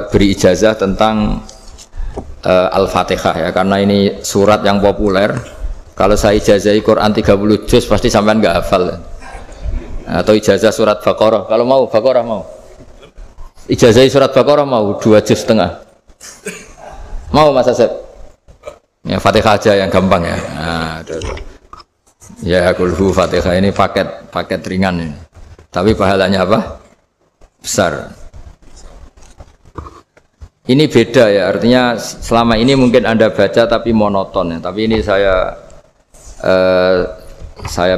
beri ijazah tentang Al-Fatihah ya, karena ini surat yang populer. Kalau saya ijazahi Quran 30 juz pasti sampean nggak hafal ya. Atau ijazah surat Baqarah, kalau mau Baqarah mau ijazahi surat Baqarah mau 2 juz setengah mau Mas Asep ya, Fatihah aja yang gampang ya. Nah, ya kulhu Fatihah ini paket ringan ini, tapi pahalanya apa? Besar. Ini beda ya, artinya selama ini mungkin Anda baca tapi monoton ya, tapi ini saya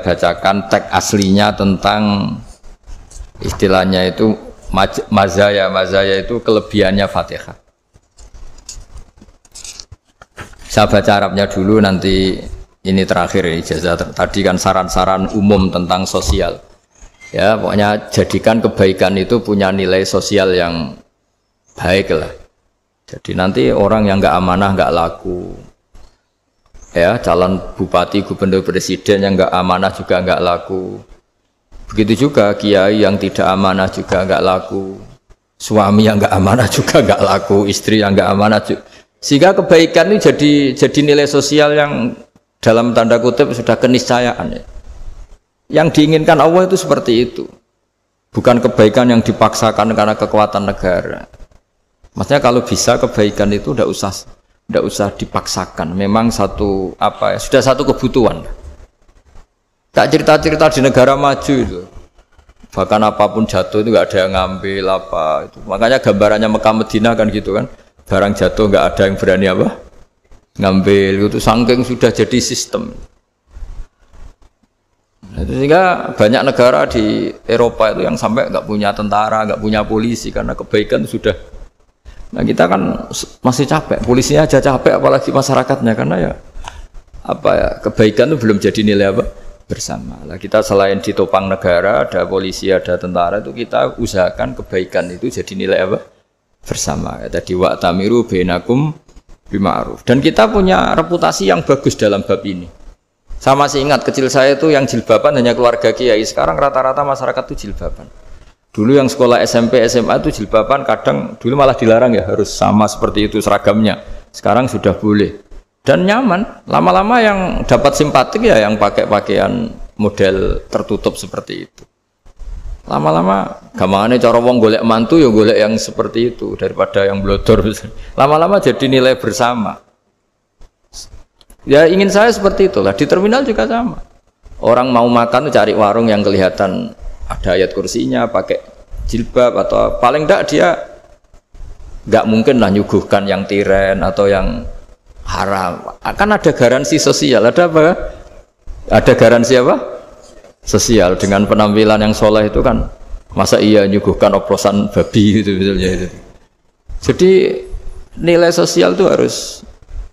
bacakan teks aslinya tentang istilahnya itu mazaya itu kelebihannya Fatihah. Saya baca Arabnya dulu, nanti ini terakhir ijazah. Tadi kan saran-saran umum tentang sosial ya, pokoknya jadikan kebaikan itu punya nilai sosial yang baik lah. Jadi nanti orang yang nggak amanah nggak laku ya, calon bupati, gubernur, presiden yang nggak amanah juga nggak laku. Begitu juga kiai yang tidak amanah juga nggak laku, suami yang nggak amanah juga nggak laku, istri yang nggak amanah juga. Sehingga kebaikan ini jadi nilai sosial yang dalam tanda kutip sudah keniscayaan ya. Yang diinginkan Allah itu seperti itu, bukan kebaikan yang dipaksakan karena kekuatan negara. Maksudnya kalau bisa kebaikan itu tidak usah dipaksakan. Memang satu apa ya, sudah satu kebutuhan. Tak cerita-cerita di negara maju itu, bahkan apapun jatuh itu nggak ada yang ngambil apa itu. Makanya gambarannya Mekah Medina kan gitu kan, barang jatuh nggak ada yang berani apa ngambil itu, saking sudah jadi sistem. Sehingga banyak negara di Eropa itu yang sampai nggak punya tentara, nggak punya polisi karena kebaikan sudah. Nah kita kan masih capek, polisinya aja capek apalagi masyarakatnya, karena ya apa ya, kebaikan itu belum jadi nilai apa bersama. Nah, kita selain ditopang negara, ada polisi, ada tentara, itu kita usahakan kebaikan itu jadi nilai apa bersama. Ya, tadi wa'tamiru bainakum bima'ruf. Dan kita punya reputasi yang bagus dalam bab ini. Saya masih ingat kecil saya itu yang jilbaban hanya keluarga kiai. Sekarang rata-rata masyarakat itu jilbaban. Dulu yang sekolah SMP, SMA itu jilbaban kadang dulu malah dilarang ya, harus sama seperti itu seragamnya. Sekarang sudah boleh dan nyaman. Lama-lama yang dapat simpatik ya yang pakai pakaian model tertutup seperti itu. Lama-lama gampangane cara wong golek mantu ya golek yang seperti itu daripada yang blodor. Lama-lama jadi nilai bersama. Ya ingin saya seperti itulah. Di terminal juga sama. Orang mau makan cari warung yang kelihatan ada ayat kursinya, pakai jilbab, atau paling tidak dia nggak mungkin lah nyuguhkan yang tiren atau yang haram. Akan ada garansi sosial, ada apa? Ada garansi apa? Sosial dengan penampilan yang soleh itu kan, masa iya nyuguhkan oplosan babi gitu misalnya itu. Jadi nilai sosial itu harus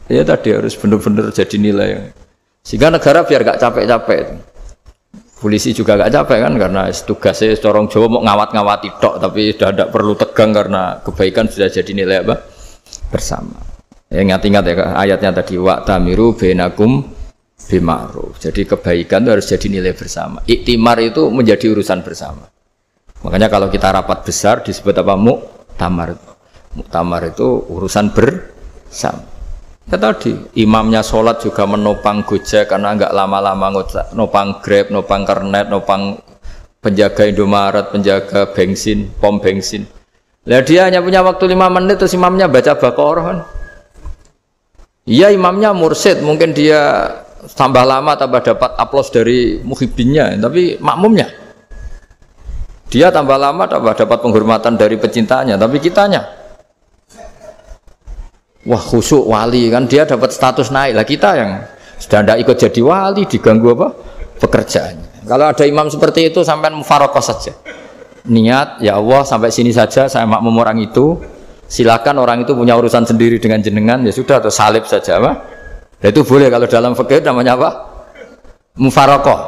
ya tadi harus benar-benar jadi nilai, sehingga negara biar gak capek-capek. Polisi juga gak capek kan, karena tugasnya corong Jawa mau ngawat-ngawati tok, tapi sudah tidak perlu tegang karena kebaikan sudah jadi nilai apa bersama. Ya, ingat-ingat ya ayatnya tadi, wa'tamiru bainakum bima'ruf. Jadi kebaikan itu harus jadi nilai bersama. Iktimar itu menjadi urusan bersama. Makanya kalau kita rapat besar disebut apa? Muktamar. Muktamar itu urusan bersama. Ya tadi imamnya sholat juga menopang Gojek karena nggak lama-lama nopang Grab, nopang Kernet, nopang penjaga Indomaret, penjaga bensin, pom bensin. Lah dia hanya punya waktu 5 menit terus imamnya baca Baqarah kan. Iya imamnya mursyid, mungkin dia tambah lama tambah dapat aplaus dari muhibbinnya, tapi makmumnya dia tambah lama tambah dapat penghormatan dari pecintanya, tapi kitanya wah khusyuk wali kan, dia dapat status naik lah. Kita yang sudah tidak ikut jadi wali diganggu apa pekerjaannya. Kalau ada imam seperti itu sampai mufaroqah saja, niat ya Allah sampai sini saja saya makmum orang itu, silakan orang itu punya urusan sendiri dengan jenengan ya sudah, atau salib saja apa. Nah, itu boleh kalau dalam fikih namanya apa mufaroqah.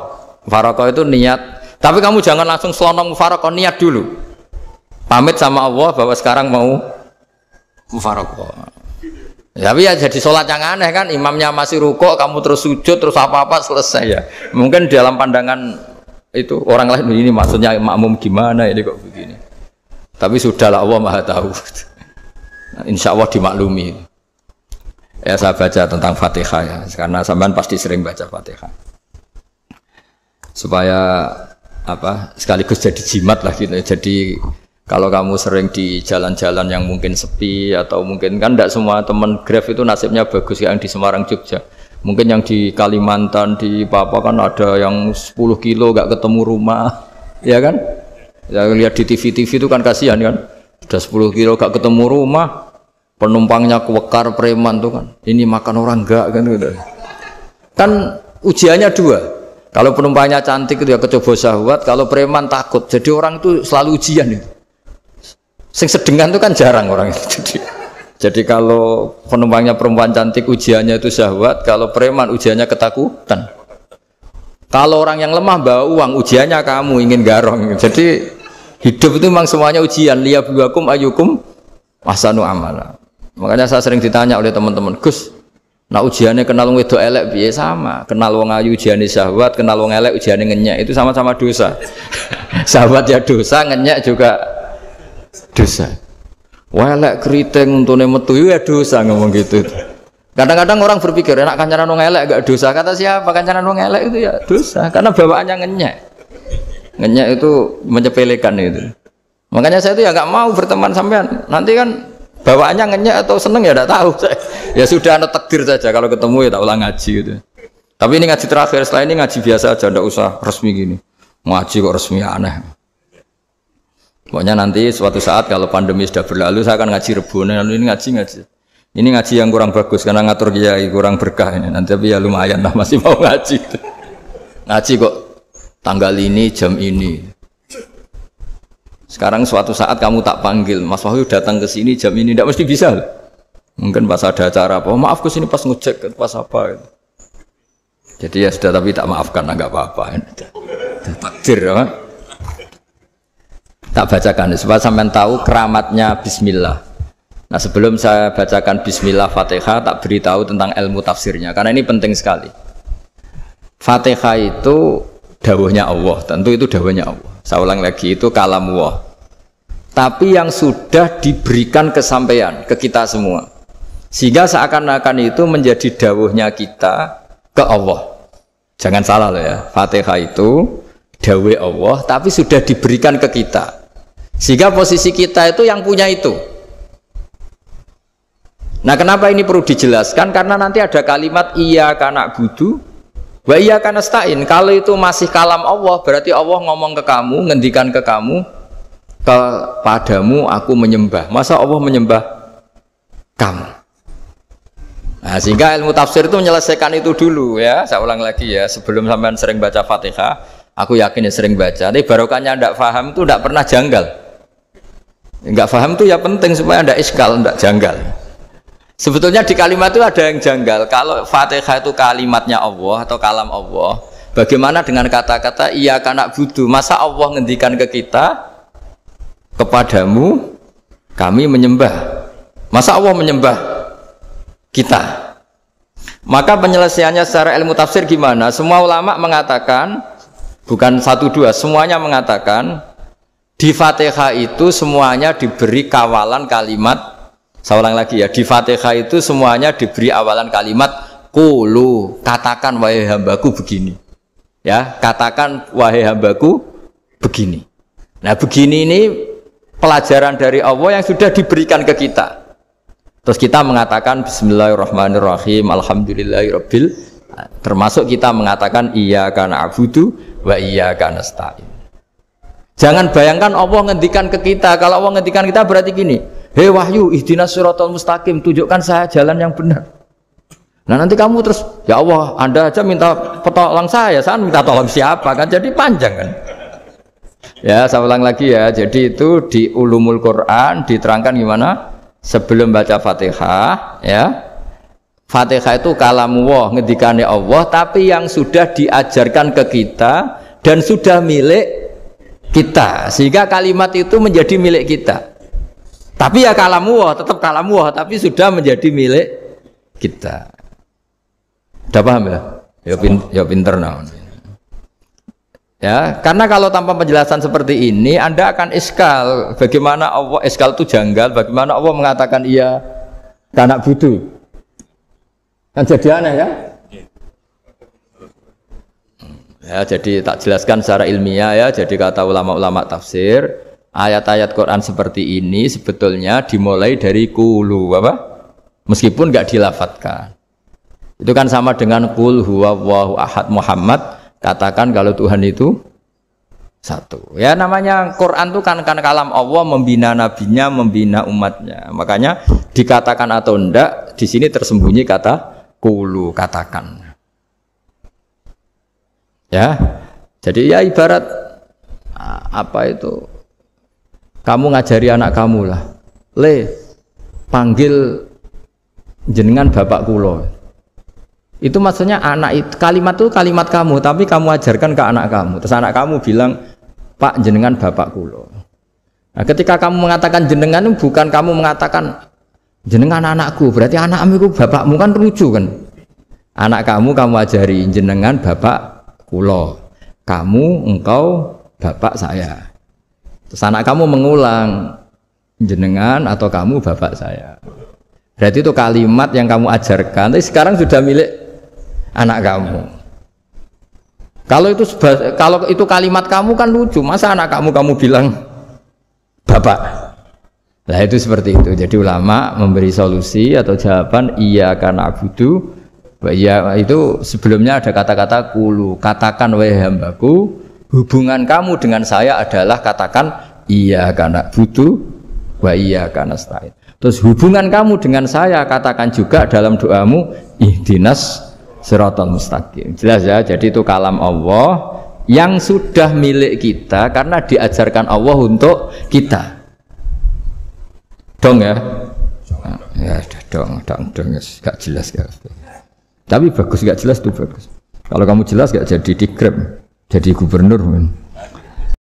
Mufaroqah itu niat, tapi kamu jangan langsung selonong mufaroqah, niat dulu pamit sama Allah bahwa sekarang mau mufaroqah. Tapi ya jadi sholat yang aneh kan, imamnya masih rukuk, kamu terus sujud, terus apa-apa selesai ya. Mungkin dalam pandangan itu orang lain ini maksudnya makmum gimana ini kok begini. Tapi sudahlah Allah Maha tahu. Insya Allah dimaklumi. Ya saya baca tentang Fatihah ya, karena sampean pasti sering baca Fatihah. Supaya apa? Sekaligus jadi jimat lah gitu. Jadi kalau kamu sering di jalan-jalan yang mungkin sepi atau mungkin kan tidak semua teman Grab itu nasibnya bagus yang di Semarang Jogja. Mungkin yang di Kalimantan di Papua kan ada yang 10 kilo gak ketemu rumah, ya kan? Ya lihat di TV-TV itu kan kasihan kan. Sudah 10 kilo gak ketemu rumah, penumpangnya kewekar preman tuh kan. Ini makan orang enggak kan gitu. Kan ujiannya dua. Kalau penumpangnya cantik itu ya kecoba syahwat, kalau preman takut. Jadi orang itu selalu ujian itu. Sing sedengan itu kan jarang orang itu. Jadi kalau penumpangnya perempuan cantik ujiannya itu syahwat, kalau preman ujiannya ketakutan. Kalau orang yang lemah bawa uang ujiannya kamu ingin garong. Jadi hidup itu memang semuanya ujian. Liyabluwakum ayyukum ahsanu amala. Makanya saya sering ditanya oleh teman-teman, Gus, nah ujiannya kenal wong wedok elek piye sama? Kenal wong ayu ujiannya syahwat, kenal wong elek ujiannya ngenyek, itu sama-sama dosa. Syahwat ya dosa, ngenyek juga dosa. Welek keriting untune metu ya dosa ngomong gitu. Kadang-kadang orang berpikir enak kancanan wong elek gak dosa. Kata siapa kancanan wong elek itu ya dosa karena bawaannya ngenyek. Ngenyek itu menyepelekan itu. Makanya saya itu ya nggak mau berteman sampean. Nanti kan bawaannya ngenyek atau seneng ya tidak tahu. Ya sudah ada takdir saja kalau ketemu ya tak ulang ngaji gitu. Tapi ini ngaji terakhir, setelah ini ngaji biasa aja, tidak usah resmi gini. Ngaji kok resmi aneh. Pokoknya nanti suatu saat kalau pandemi sudah berlalu saya akan ngaji Rebone, lalu ini ngaji. Ini ngaji yang kurang bagus karena ngatur kiai kurang berkah ini. Nanti tapi ya lumayan lah masih mau ngaji. Ngaji kok tanggal ini jam ini. Sekarang suatu saat kamu tak panggil, Mas Wahyu datang ke sini jam ini tidak mesti bisa. Mungkin pas ada acara apa, oh, maaf ke sini pas ngecek pas apa. Gitu. Jadi ya sudah tapi tak maafkan enggak apa-apa. Takdir ya. Tak bacakan supaya sampean tahu keramatnya bismillah. Nah, sebelum saya bacakan bismillah Fatihah tak beritahu tentang ilmu tafsirnya karena ini penting sekali. Fatihah itu dawuhnya Allah, tentu itu dawuhnya Allah. Saya ulang lagi itu kalamullah. Tapi yang sudah diberikan kesampaian ke kita semua. Sehingga seakan-akan itu menjadi dawuhnya kita ke Allah. Jangan salah loh ya. Fatihah itu dawuh Allah tapi sudah diberikan ke kita. Sehingga posisi kita itu yang punya itu. Nah kenapa ini perlu dijelaskan? Karena nanti ada kalimat iyyaka na'budu wa iyyaka nasta'in. Kalau itu masih kalam Allah, berarti Allah ngomong ke kamu, ngendikan ke kamu, kepadamu aku menyembah. Masa Allah menyembah kamu? Nah sehingga ilmu tafsir itu menyelesaikan itu dulu ya. Saya ulang lagi ya, sebelum sampean sering baca Fatihah, aku yakin ya sering baca. Tapi barokahnya tidak paham itu tidak pernah janggal. Enggak paham itu ya penting supaya ada iskal, enggak janggal. Sebetulnya di kalimat itu ada yang janggal. Kalau Fatihah itu kalimatnya Allah atau kalam Allah, bagaimana dengan kata-kata iyyaka na'budu? Masa Allah ngendikan ke kita, kepadamu kami menyembah. Masa Allah menyembah kita? Maka penyelesaiannya secara ilmu tafsir gimana? Semua ulama mengatakan, bukan satu dua, semuanya mengatakan di Fatihah itu semuanya diberi kawalan kalimat. Saya ulang lagi ya, di Fatihah itu semuanya diberi awalan kalimat qulu, katakan wahai hambaku begini. Ya, katakan wahai hambaku begini. Nah, begini ini pelajaran dari Allah yang sudah diberikan ke kita. Terus kita mengatakan bismillahirrahmanirrahim, alhamdulillahirabbil, termasuk kita mengatakan iyyaka na'budu wa iyyaka nasta'in. Jangan bayangkan Allah ngendikan ke kita. Kalau Allah ngendikan kita berarti gini, hei Wahyu, ihdinas siratal mustaqim, tunjukkan saya jalan yang benar. Nah nanti kamu terus, ya Allah, Anda aja minta tolong saya minta tolong siapa kan? Jadi panjang kan? Ya, saya ulang lagi ya. Jadi itu di Ulumul Quran diterangkan gimana? Sebelum baca Fatihah, ya. Fatihah itu kalamullah, ngendikannya Allah, tapi yang sudah diajarkan ke kita dan sudah milik kita, sehingga kalimat itu menjadi milik kita. Tapi ya kalamullah, tetap kalamullah, tapi sudah menjadi milik kita. Udah paham ya? Ya pinter nah. Ya, karena kalau tanpa penjelasan seperti ini Anda akan iskal. Bagaimana Allah iskal itu janggal, bagaimana Allah mengatakan iya anak budu. Kan jadi aneh ya? Ya, jadi tak jelaskan secara ilmiah ya. Jadi kata ulama-ulama tafsir, ayat-ayat Quran seperti ini sebetulnya dimulai dari qulu apa? Meskipun enggak dilafatkan. Itu kan sama dengan qul huwallahu ahad Muhammad. Katakan kalau Tuhan itu satu. Ya namanya Quran itu kan kalam Allah membina nabinya, membina umatnya. Makanya dikatakan atau enggak, di sini tersembunyi kata qulu, katakan. Ya. Jadi ya ibarat apa itu? Kamu ngajari anak kamu lah. Le, panggil jenengan bapak kulo. Itu maksudnya anak itu, kalimat itu kalimat kamu, tapi kamu ajarkan ke anak kamu. Terus anak kamu bilang, Pak jenengan bapak kulo. Nah, ketika kamu mengatakan jenengan, bukan kamu mengatakan jenengan anakku, berarti anakmu itu bapakmu, kan lucu kan? Anak kamu ajari jenengan bapak kulo. Kamu, engkau bapak saya. Terus anak kamu mengulang jenengan atau kamu bapak saya. Berarti itu kalimat yang kamu ajarkan, tapi sekarang sudah milik anak kamu. Kalau itu kalimat kamu kan lucu, masa anak kamu bilang bapak. Nah itu seperti itu. Jadi ulama memberi solusi atau jawaban iya karena abudu. Iya itu sebelumnya ada kata-kata qulu, katakan wahai hambaku, hubungan kamu dengan saya adalah katakan iya karena abudu wa iya karena nasta'in. Terus hubungan kamu dengan saya katakan juga dalam doamu ihdinas siratal mustaqim. Jelas ya, jadi itu kalam Allah yang sudah milik kita karena diajarkan Allah untuk kita. Dong ya? Ya dong, gak jelas gak. Tapi bagus gak jelas itu bagus. Kalau kamu jelas gak jadi dikrep, jadi gubernur.